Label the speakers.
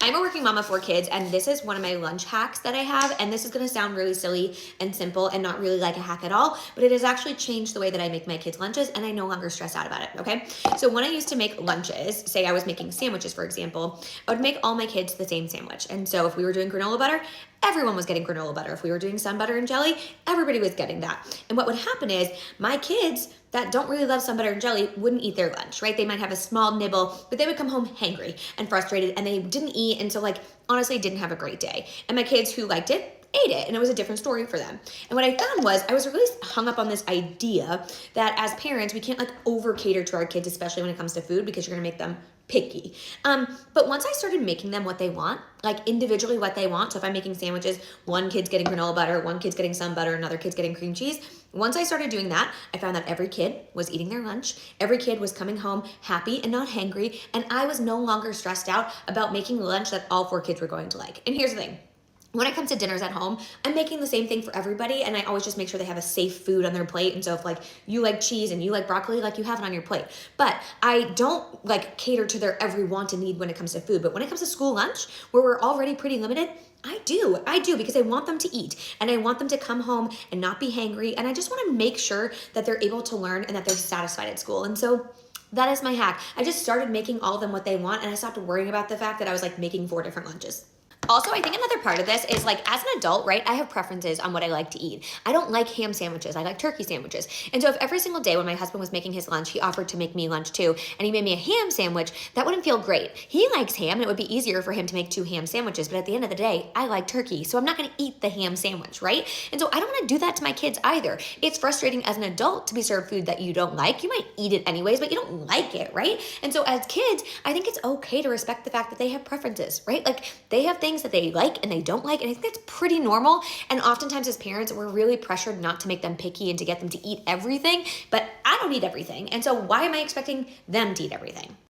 Speaker 1: I'm a working mom of 4 kids, and this is one of my lunch hacks that I have. And this is going to sound really silly and simple and not really like a hack at all, but it has actually changed the way that I make my kids' lunches, and I no longer stress out about it. Okay. So, when I used to make lunches, say I was making sandwiches, for example, I would make all my kids the same sandwich. And so, if we were doing granola butter, everyone was getting granola butter. If we were doing sun butter and jelly, everybody was getting that. And what would happen is my kids that don't really love sun butter and jelly wouldn't eat their lunch, right? They might have a small nibble, but they would come home hangry and frustrated, and they didn't eat, and so like honestly didn't have a great day. And my kids who liked it ate it, and it was a different story for them. And what I found was I was really hung up on this idea that as parents we can't like over cater to our kids, especially when it comes to food, because you're gonna make them picky. But once I started making them what they want, like individually what they want. So if I'm making sandwiches, one kid's getting granola butter, one kid's getting sun butter, another kid's getting cream cheese. Once I started doing that, I found that every kid was eating their lunch. Every kid was coming home happy and not hangry. And I was no longer stressed out about making lunch that all 4 kids were going to like. And here's the thing. When it comes to dinners at home, I'm making the same thing for everybody, and I always just make sure they have a safe food on their plate. And so if like you like cheese and you like broccoli, like you have it on your plate. But I don't like cater to their every want and need when it comes to food. But when it comes to school lunch, where we're already pretty limited, I do because I want them to eat, and I want them to come home and not be hangry. And I just want to make sure that they're able to learn and that they're satisfied at school. And so that is my hack. I just started making all of them what they want, and I stopped worrying about the fact that I was like making 4 different lunches. Also, I think another part of this is like as an adult, right? I have preferences on what I like to eat. I don't like ham sandwiches. I like turkey sandwiches. And so if every single day when my husband was making his lunch, he offered to make me lunch too, and he made me a ham sandwich, that wouldn't feel great. He likes ham, and it would be easier for him to make 2 ham sandwiches. But at the end of the day, I like turkey, so I'm not going to eat the ham sandwich, right? And so I don't want to do that to my kids either. It's frustrating as an adult to be served food that you don't like. You might eat it anyways, but you don't like it, right? And so as kids, I think it's okay to respect the fact that they have preferences, right? Like they have things that they like and they don't like, and I think that's pretty normal. And oftentimes as parents, we're really pressured not to make them picky and to get them to eat everything, but I don't eat everything. And so why am I expecting them to eat everything?